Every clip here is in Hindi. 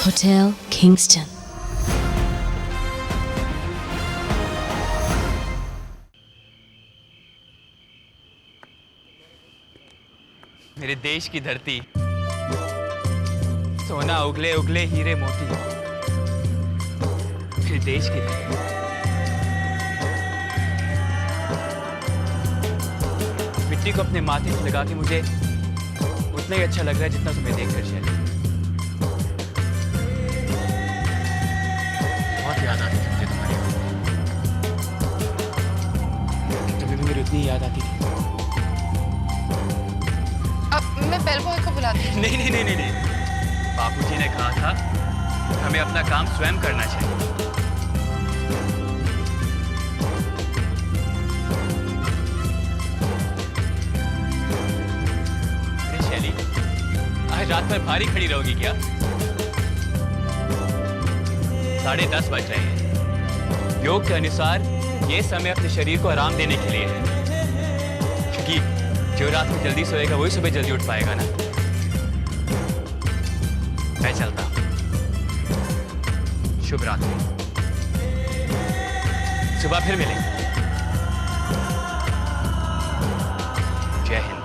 Hotel Kingston. मेरे देश की धरती, सोना उगले उगले हीरे मोती। मेरे देश की धरती, मिट्टी को अपने माथे से लगा के मुझे उतना ही अच्छा लग रहा है जितना तुम्हें देखकर शैली। बहुत याद आती थी मुझे तुम्हारी। तुम्हें भी मेरी उतनी याद आती थी। अब मैं बेल बॉय को बुलाती हूँ। नहीं। बापूजी ने कहा था हमें अपना काम स्वयं करना चाहिए। अरे शैली, आज रात भर भारी खड़ी रहोगी क्या? 10:30 बज रहे हैं। योग के अनुसार ये समय अपने शरीर को आराम देने के लिए है, क्योंकि जो रात में जल्दी सोएगा वही सुबह जल्दी उठ पाएगा ना। मैं चलता हूं। शुभ रात्रि। सुबह फिर मिलेंगे। जय हिंद।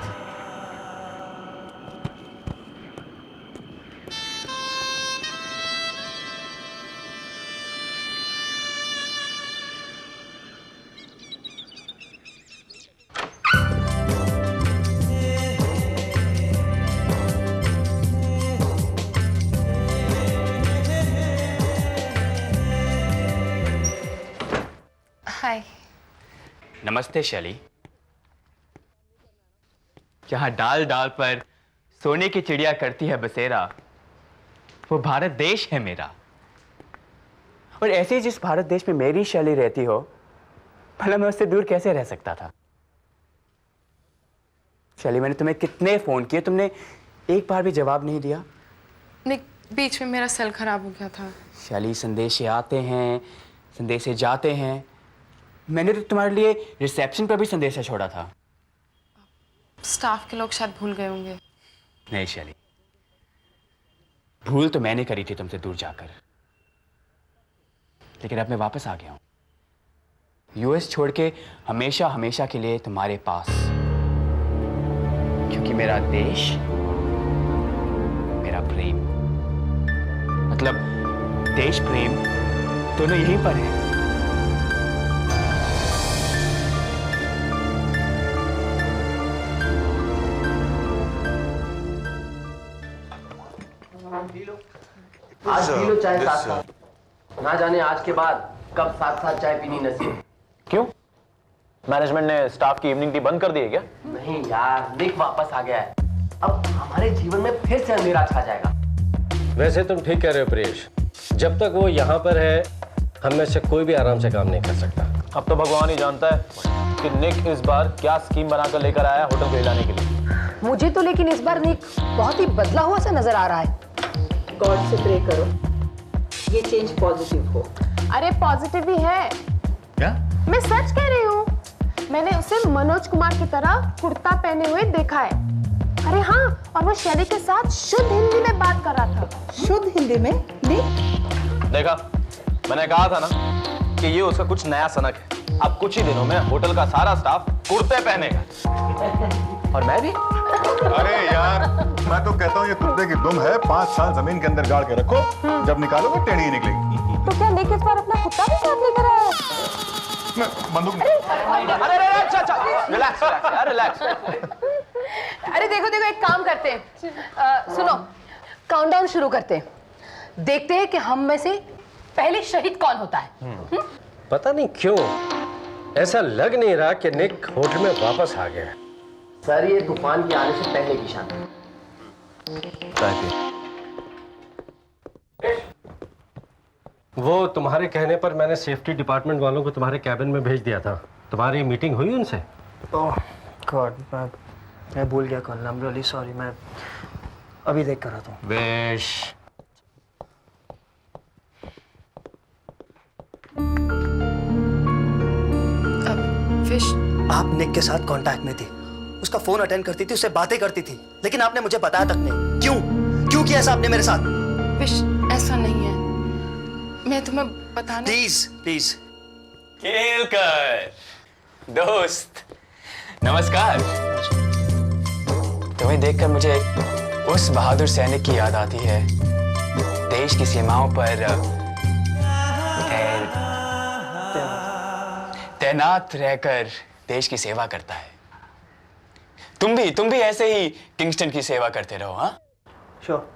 हाय। नमस्ते शैली। जहां डाल डाल पर सोने की चिड़िया करती है बसेरा, वो भारत देश है मेरा। और ऐसे ही जिस भारत देश में मेरी शैली रहती हो, भला मैं उससे दूर कैसे रह सकता था? शैली, मैंने तुम्हें कितने फोन किए, तुमने एक बार भी जवाब नहीं दिया। निक, बीच में मेरा सेल खराब हो गया था। शैली, संदेशे आते हैं, संदेशे जाते हैं। मैंने तो तुम्हारे लिए रिसेप्शन पर भी संदेशा छोड़ा था। स्टाफ के लोग शायद भूल गए होंगे। नहीं शैली, भूल तो मैंने करी थी तुमसे दूर जाकर, लेकिन अब मैं वापस आ गया हूं, यूएस छोड़ के हमेशा हमेशा के लिए तुम्हारे पास, क्योंकि मेरा देश, मेरा प्रेम, मतलब देश प्रेम दोनों यहीं पर है। आज पी लो चाय साथ साथ। ना जाने आज के बाद कब साथ साथ चाय पीनी नसीब। क्यों? मैनेजमेंट ने स्टाफ की इवनिंग टी बंद कर दी है क्या? नहीं यार, निक वापस आ गया है। अब हमारे जीवन में फिर से अंधेरा छा जाएगा। वैसे तुम ठीक कह रहे हो प्रियेश, जब तक वो यहाँ पर है हम में से कोई भी आराम से काम नहीं कर सकता। अब तो भगवान ही जानता है कि निक इस बार क्या स्कीम बनाकर लेकर आया है होटल को हिलाने के लिए। मुझे तो लेकिन इस बार निक बहुत ही बदला हुआ सा नजर आ रहा है। गॉड से प्रे करो ये चेंज पॉजिटिव हो। अरे पॉजिटिव ही है। क्या? मैं सच कह रही हूँ। मैंने उसे मनोज कुमार की तरह कुर्ता पहने हुए देखा है। अरे हाँ, और वो शैली के साथ शुद्ध हिंदी में बात कर रहा था। शुद्ध हिंदी में? देखा, मैंने कहा था ना कि ये उसका कुछ नया सनक है। अब कुछ ही दिनों में होटल का सारा स्टाफ कुर्ते पहनेगा और मैं भी। अरे यार, मैं तो कहता हूँ ये कुत्ते की दुम है, 5 साल जमीन के अंदर गाड़ के रखो, जब निकालोगे टेढ़ी ही निकलेगी। तो क्या निक इस बार अपना कुत्ता भी साथ लेकर आया? बंदूक अरे रिलैक्स यार, रिलैक्स। अरे देखो एक काम करते हैं, सुनो, काउंटडाउन शुरू करते हैं, देखते हैं कि हम में से पहले शहीद कौन होता है। पता नहीं क्यों ऐसा लग नहीं रहा कि निक होटल में वापस आ गया है। सर, ये तूफान के आने से पहले की शान। वो तुम्हारे कहने पर मैंने सेफ्टी डिपार्टमेंट वालों को तुम्हारे कैबिन में भेज दिया था। तुम्हारी मीटिंग हुई उनसे? ओह गॉड, मैं भूल गया call. I am really sorry, मैं अभी देख कर आता हूँ। वेश, विश, आप निक के साथ कांटेक्ट में थी, उसका फोन अटेंड करती थी, उससे बातें करती थी, लेकिन आपने मुझे बताया तक नहीं। क्यों किया ऐसा आपने मेरे साथ? विश, ऐसा नहीं है, मैं तुम्हें बताने। Please please. केलकर दोस्त, नमस्कार। तुम्हें देखकर मुझे उस बहादुर सैनिक की याद आती है, देश की सीमाओं पर तैनात रहकर देश की सेवा करता है। तुम भी ऐसे ही किंगस्टन की सेवा करते रहो। हाँ, श्योर।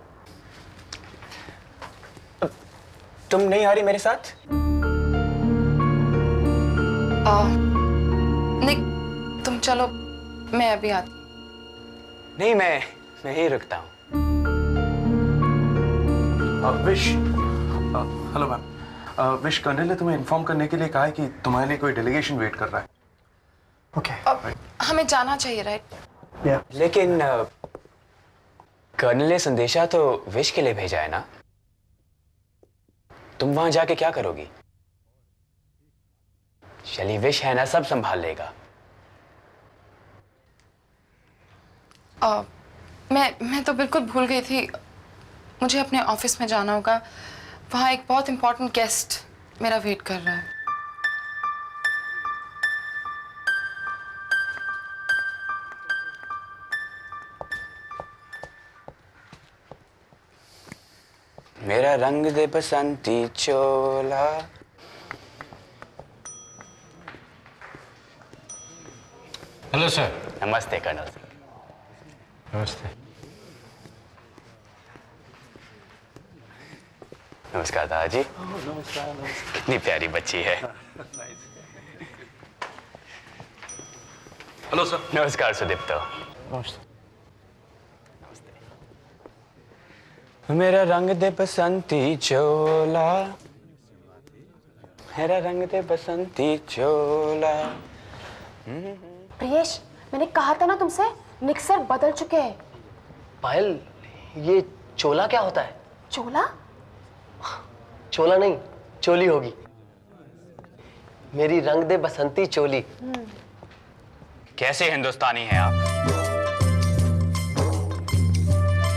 तुम नहीं आ रही मेरे साथ? निक, तुम चलो, मैं अभी आती। नहीं, मैं ही रुकता हूँ। Wish, hello ma'am. Wish, colonel ने तुम्हें इन्फॉर्म करने के लिए कहा है कि तुम्हारे लिए कोई डेलीगेशन वेट कर रहा है। ओके। हमें जाना चाहिए, राइट? या लेकिन कर्नल ने संदेशा तो विश के लिए भेजा है ना? तुम वहां जाके क्या करोगी? शैली, विश है ना, सब संभाल लेगा। मैं तो बिल्कुल भूल गई थी, मुझे अपने ऑफिस में जाना होगा। वहाँ एक बहुत इंपॉर्टेंट गेस्ट मेरा वेट कर रहा है। मेरा रंग दे बसंती चोला। Hello sir. नमस्ते कर्नल सर। नमस्ते। नमस्कार दादाजी। नमस्कार। कितनी प्यारी बच्ची है। Hello sir. नमस्कार सुदीप्तो। नमस्ते। मेरा रंग दे बसंती चोला, मेरा रंग दे बसंती चोला। प्रियेश, मैंने कहा था ना तुमसे, निक सर बदल चुके हैं। पायल, ये चोला क्या होता है? चोला? चोला नहीं, चोली होगी। मेरी रंग दे बसंती चोली। कैसे हिंदुस्तानी हैं आप?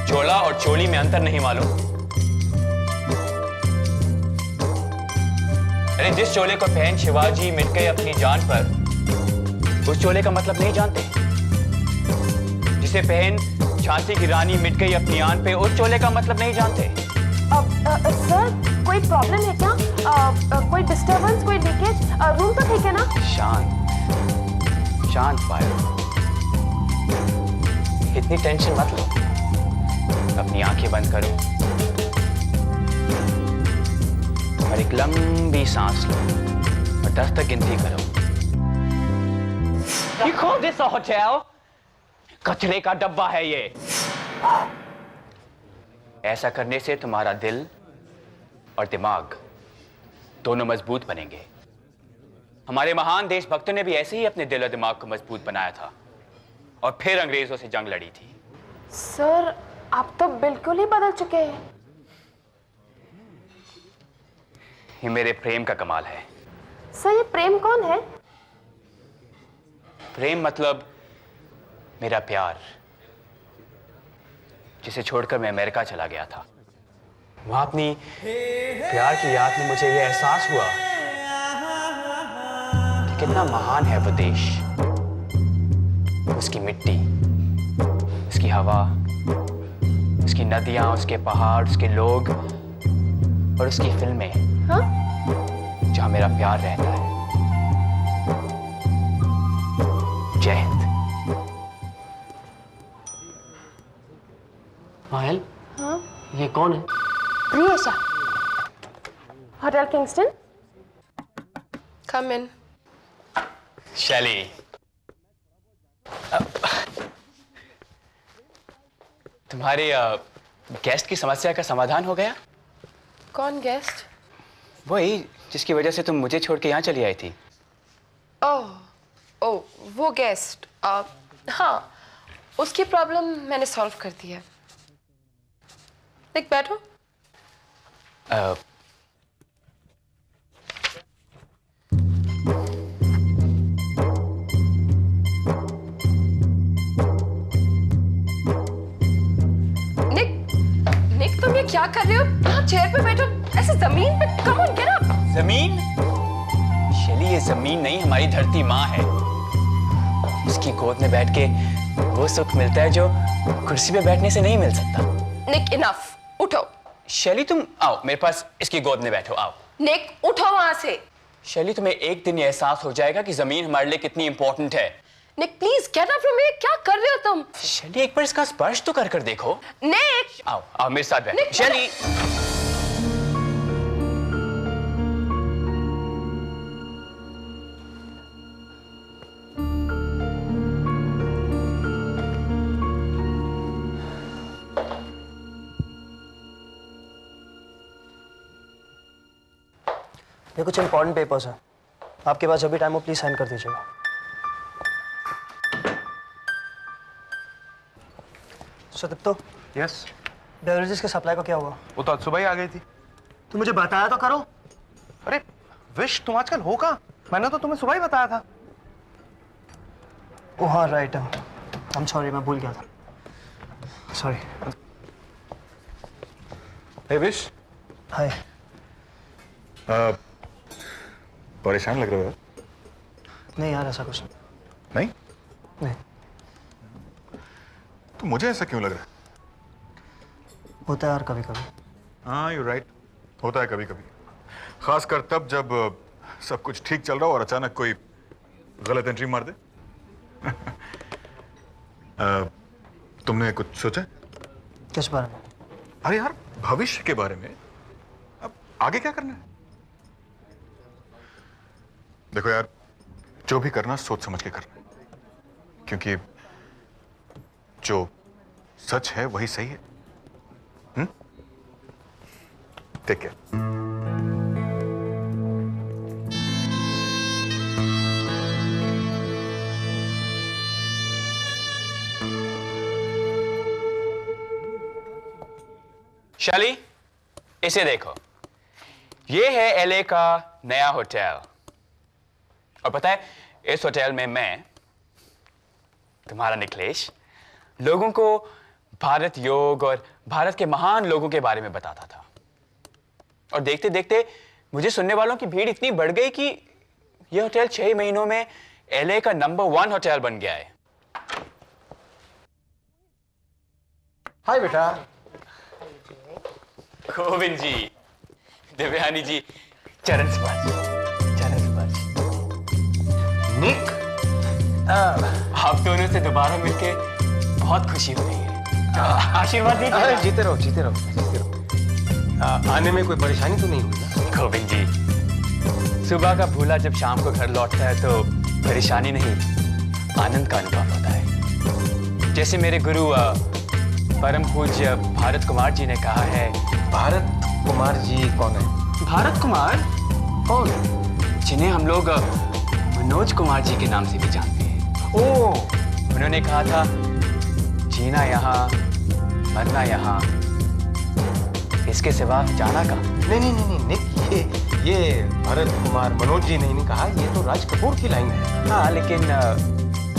चोला और चोली में अंतर नहीं मालूम? अरे जिस चोले को पहन शिवाजी मिट गए अपनी जान पर, उस चोले का मतलब नहीं जानते? जिसे पहन झांसी की रानी मिट गई अपनी आन पे, उस चोले का मतलब नहीं जानते? सर, कोई प्रॉब्लम है क्या? कोई डिस्टरबेंस, कोई लीकेज? रूम तो ठीक है ना? शांत शांत पायो, इतनी टेंशन मत लो। अपनी आंखें बंद करो और एक लंबी सांस लो और 10 तक गिनती करो। You call this a hotel? कचरे का डब्बा है ये। ऐसा करने से तुम्हारा दिल और दिमाग दोनों मजबूत बनेंगे। हमारे महान देशभक्तों ने भी ऐसे ही अपने दिल और दिमाग को मजबूत बनाया था और फिर अंग्रेजों से जंग लड़ी थी। सर, आप तो बिल्कुल ही बदल चुके हैं। ये मेरे प्रेम का कमाल है। सर, ये प्रेम कौन है? प्रेम मतलब मेरा प्यार, जिसे छोड़कर मैं अमेरिका चला गया था। वहां अपनी प्यार की याद में मुझे यह एहसास हुआ कि कितना महान है वो देश, उसकी मिट्टी, उसकी हवा, उसकी नदियां, उसके पहाड़, उसके लोग और उसकी फिल्में। हाँ? जहां मेरा प्यार रहता है। जय हिंद। पायल, हाँ? ये कौन है? Priyesha, hotel Kingston. Come in. Shelly, तुम्हारे गेस्ट की समस्या का समाधान हो गया? कौन गेस्ट? वही जिसकी वजह से तुम मुझे छोड़ के यहाँ चली आई थी। ओह, वो गेस्ट। हाँ, उसकी प्रॉब्लम मैंने सॉल्व कर दी है। देख, बैठो। निक, तुम ये क्या कर रहे हो? यहाँ चेयर पे बैठो, ऐसे जमीन पे। Come on, get up. जमीन? शैली, ये जमीन नहीं, हमारी धरती माँ है। उसकी गोद में बैठ के वो सुख मिलता है जो कुर्सी पे बैठने से नहीं मिल सकता। निक, इनफ, उठो। शैली, तुम आओ मेरे पास, इसकी गोद में बैठो, आओ। निक, उठो वहां से। शैली, तुम्हें एक दिन ये एहसास हो जाएगा कि जमीन हमारे लिए कितनी इंपॉर्टेंट है। Nick, please get up from here. क्या कर रहे हो तुम? शैली, एक बार इसका स्पर्श तो कर देखो। निक, आओ आओ मेरे साथ बैठो। निक, शैली, ये कुछ इंपॉर्टेंट पेपर्स हैं, आपके पास जब भी टाइम हो प्लीज साइन कर दीजिएगा। सुदीप्तो, यस, बेवरेजेस के सप्लाई का क्या हुआ? वो तो आज सुबह ही आ गई थी। तुम मुझे बताया तो करो। अरे विश, तुम आजकल हो कहाँ? मैंने तो तुम्हें सुबह ही बताया था। ओह हाँ, राइट, आई एम सॉरी, मैं भूल गया था, सॉरी। हे विश, हाय। परेशान लग रहे हो? नहीं यार, ऐसा कुछ नहीं? नहीं। तो मुझे ऐसा क्यों लग रहा है? होता है यार कभी कभी। हाँ, यू राइट, होता है कभी कभी, खासकर तब जब सब कुछ ठीक चल रहा हो और अचानक कोई गलत एंट्री मार दे। तुमने कुछ सोचा? किस बारे में? अरे यार, भविष्य के बारे में। अब आगे क्या करना है? देखो यार, जो भी करना सोच समझ के करना है, क्योंकि जो सच है वही सही है। Take care. शैली, इसे देखो, ये है एलए का नया होटल। और पता है, इस होटल में मैं, तुम्हारा निखिलेश, लोगों को भारत योग और भारत के महान लोगों के बारे में बताता था। और देखते देखते मुझे सुनने वालों की भीड़ इतनी बढ़ गई कि यह होटल 6 महीनों में एलए का नंबर 1 होटल बन गया है। हाय बेटा। गोविंद जी, देवयानी जी, चरण स्पर्श, चरण स्पर्श। निक, आप दोनों से दोबारा मिलके बहुत खुशी हो रही है। आशीर्वाद दीजिए। जीते रहो, जीते रहो, जीते रहो। आने में कोई परेशानी तो नहीं हुई ना? गोविंद जी, सुबह का भूला जब शाम को घर लौटता है तो परेशानी नहीं, आनंद का अनुभव होता है। जैसे मेरे गुरु परम पूज्य भारत कुमार जी ने कहा है। भारत कुमार जी कौन है? भारत कुमार? कौन? जिन्हें हम लोग मनोज कुमार जी के नाम से भी जानते हैं। ओह, उन्होंने कहा था, जीना यहाँ, मरना यहाँ, इसके सिवा जाना का। नहीं नहीं नहीं नहीं निक, ये भरत कुमार मनोज जी नहीं कहा, ये तो राज कपूर की लाइन है। हाँ, लेकिन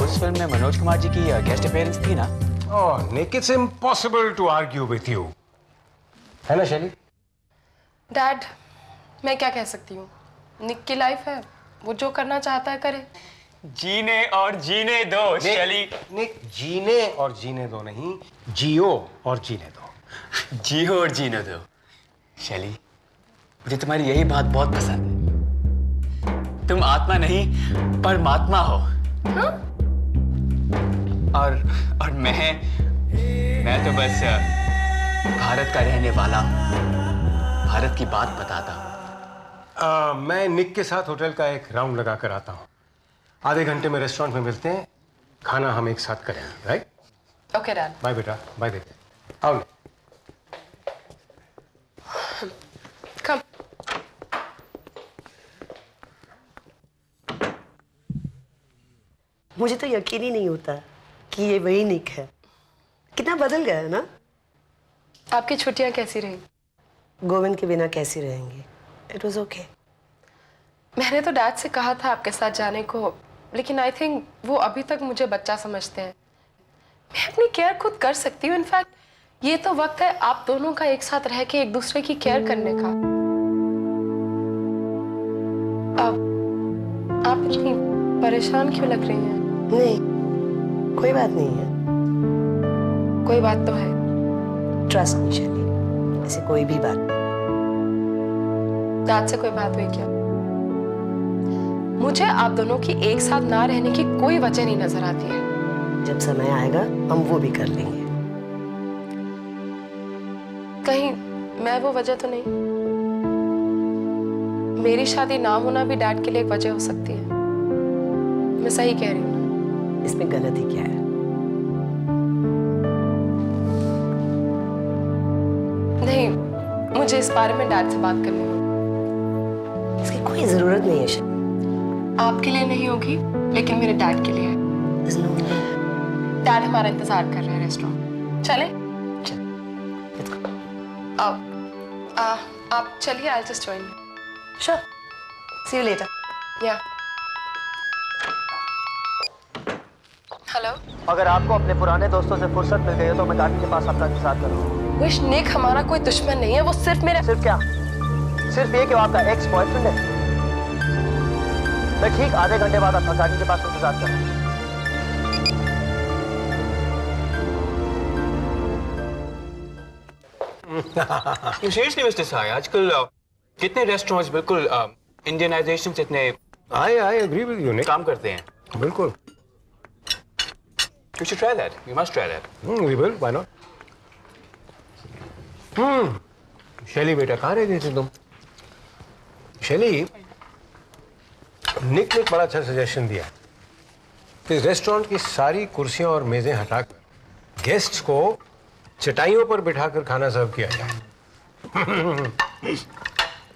उस फिल्म में मनोज कुमार जी की गेस्ट अपीयरेंस थी ना। Oh Nick, it's impossible to argue with you, है ना शैली? डैड, मैं क्या कह सकती हूँ? निक की लाइफ है, वो जो करना चाहता है करे। जीने और जीने दो शैली। निक, जीने और जीने दो नहीं, जियो और जीने दो। जियो और जीने दो। शैली, मुझे तुम्हारी यही बात बहुत पसंद है। तुम आत्मा नहीं परमात्मा हो। हाँ? और मैं तो बस भारत का रहने वाला हूं, भारत की बात बताता हूं। मैं निक के साथ होटल का एक राउंड लगा कर आता हूँ। आधे घंटे में रेस्टोरेंट में मिलते हैं, खाना हम एक साथ करेंगे, राइट? Okay dad. बाय बेटा, बाय बेटे। आओ निक। कम। मुझे तो यकीन ही नहीं होता कि ये वही निक है। कितना बदल गया है ना? आपकी छुट्टियां कैसी रही? गोविंद के बिना कैसी रहेंगी? It was okay. मैंने तो डैड से कहा था आपके साथ जाने को, लेकिन आई थिंक वो अभी तक मुझे बच्चा समझते हैं। मैं अपनी केयर खुद कर सकती हूँ। इनफैक्ट ये तो वक्त है आप दोनों का एक साथ रह के एक दूसरे की केयर करने का। अब आप इतनी परेशान क्यों लग रही हैं? नहीं, कोई बात नहीं है। कोई बात तो है। ट्रस्ट मी शैली, ऐसे कोई भी बात नहीं। दाद से कोई बात हुई क्या? मुझे आप दोनों की एक साथ ना रहने की कोई वजह नहीं नजर आती है। जब समय आएगा हम वो भी कर लेंगे। कहीं मैं वो वजह तो नहीं? मेरी शादी ना होना भी डैड के लिए एक वजह हो सकती है। मैं सही कह रही हूँ? इसमें गलत ही क्या है? नहीं, मुझे इस बारे में डैड से बात करनी होगी। इसकी कोई जरूरत नहीं है शैली। आपके लिए नहीं होगी, लेकिन मेरे डैड के लिए है। डैड हमारा इंतजार कर रहे हैं रेस्टोरेंट। चले? आप चलिए, I'll just join you. Sure. See you later. Yeah. Hello. अगर आपको अपने पुराने दोस्तों से फुर्सत मिल गई है तो मैं गार्डन के पास आपका इंतजार करूँगा। विश, निक हमारा कोई दुश्मन नहीं है, वो सिर्फ मेरा। सिर्फ क्या? सिर्फ ये कि वो आपका एक्स बॉयफ्रेंड है। मैं ठीक आधे घंटे बाद आपका गार्डन के पास इंतजार करूँगा। सीरियसली मिस्टर साई, आजकल कितने रेस्टोरेंट्स बिल्कुल इंडियनाइजेशन से इतने आई एग्री विद यू, काम करते हैं। बिल्कुल। You should try that. You must try that. We will. Why not? शैली बेटा, कहाँ रह गए थे तुम? शैली, निक ने एक बड़ा अच्छा सजेशन दिया कि रेस्टोरेंट की सारी कुर्सियां और मेजें हटाकर गेस्ट्स को चटाइयों पर बिठाकर खाना सर्व किया जाए।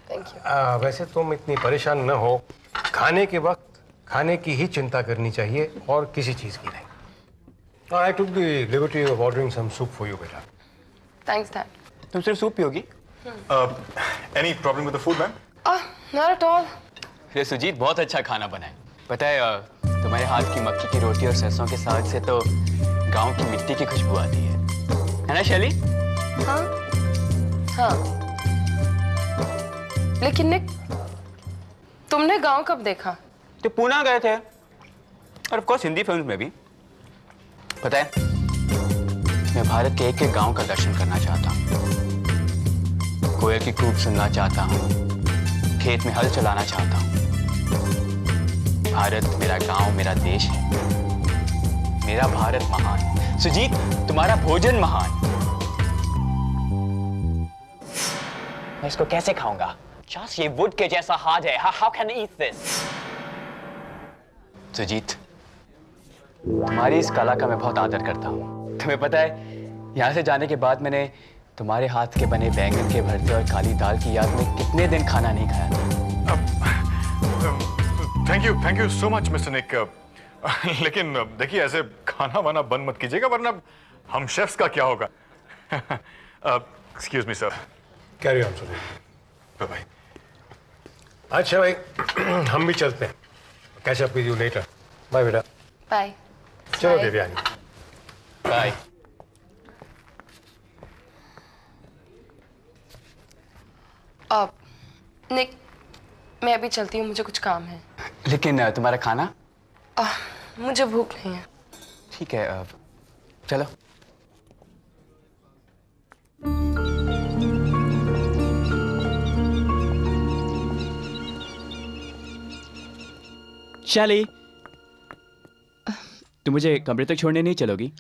Thank you. वैसे तुम इतनी परेशान न हो, खाने के वक्त खाने की ही चिंता करनी चाहिए और किसी चीज की नहीं। I took the liberty of ordering some soup for you, बेटा। Thanks, Dad. तुम सिर्फ soup पियोगी? Any problem with the food, ma'am? Not at all. अरे सुजीत, बहुत अच्छा खाना बना है। पता है तुम्हारे हाथ की मक्की की रोटी और सरसों के साग से तो गांव की मिट्टी की खुशबू आती है ना शैली? हाँ, हाँ। लेकिन निक, तुमने गांव कब देखा? तो पूना गए थे, और ऑफ कोर्स हिंदी फिल्म्स में भी। पता है, मैं भारत के एक एक गांव का दर्शन करना चाहता हूँ, कोयल की कूक सुनना चाहता हूँ, खेत में हल चलाना चाहता हूँ। भारत मेरा गांव, मेरा देश है। मेरा भारत महान। सुजीत, तुम्हारा भोजन महान। मैं इसको कैसे खाऊंगा? जस्ट ये वुड के जैसा हार्ड है। How can I eat this? Sujit, तुम्हारी इस कला का मैं बहुत आदर करता हूँ। तुम्हें पता है, यहाँ से जाने के बाद मैंने तुम्हारे हाथ के बने बैंगन के भरते और काली दाल की याद में कितने दिन खाना नहीं खाया था। Thank you so much mister Nick. लेकिन देखिए, ऐसे खाना वाना बंद मत कीजिएगा, वरना हम शेफ्स का क्या होगा? Excuse me sir. Carry on Sujit. Bye bye. अच्छा भाई, हम भी चलते हैं। Catch up with you later. Bye बेटा। बाय। चलो देवयानी। बाय। निक, मैं अभी चलती हूँ, मुझे कुछ काम है। लेकिन तुम्हारा खाना? मुझे भूख नहीं है। ठीक है, चलो। शैली, तुम मुझे कमरे तक छोड़ने नहीं चलोगी?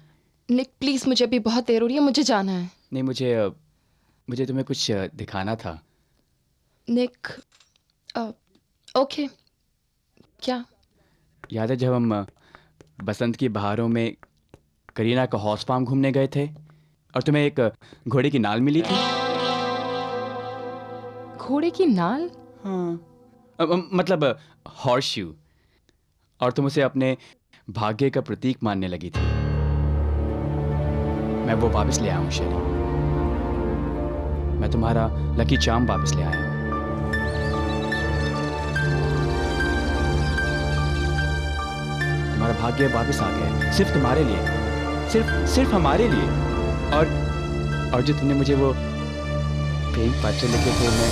निक प्लीज, मुझे अभी बहुत देर हो रही है, मुझे जाना है। नहीं, मुझे तुम्हें कुछ दिखाना था। निक, ओके। क्या? याद है जब हम बसंत की बहारों में करीना का हॉर्स फार्म घूमने गए थे और तुम्हें एक घोड़े की नाल मिली थी? घोड़े की नाल? हाँ, मतलब हॉर्स शू, और तुम उसे अपने भाग्य का प्रतीक मानने लगी थी। मैं वो वापस ले आया हूँ शैली। मैं तुम्हारा लकी चार्म वापस ले आया हूँ। तुम्हारा भाग्य वापस आ गया है, सिर्फ तुम्हारे लिए, सिर्फ हमारे लिए। और और जो तुमने मुझे वो प्रेम पत्र लिखे थे मैं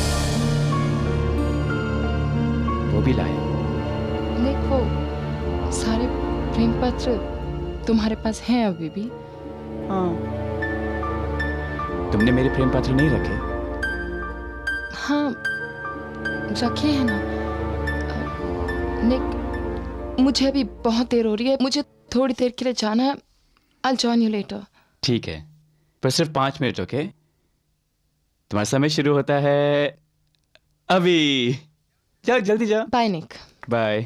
वो भी लाया। निक, वो सारे प्रेम पत्र तुम्हारे पास हैं अभी भी? हाँ। तुमने मेरे प्रेम पत्र नहीं रखे? हाँ, रखे हैं ना। निक, मुझे अभी बहुत देर हो रही है, मुझे थोड़ी देर के लिए जाना है। I'll join you later. ठीक है, पर सिर्फ 5 मिनट, ओके? तुम्हारा समय शुरू होता है अभी। चल जल्दी जा। By Nick. बाय।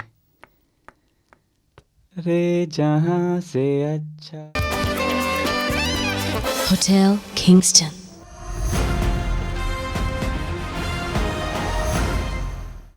रे जहां से अच्छा। Hotel Kingston.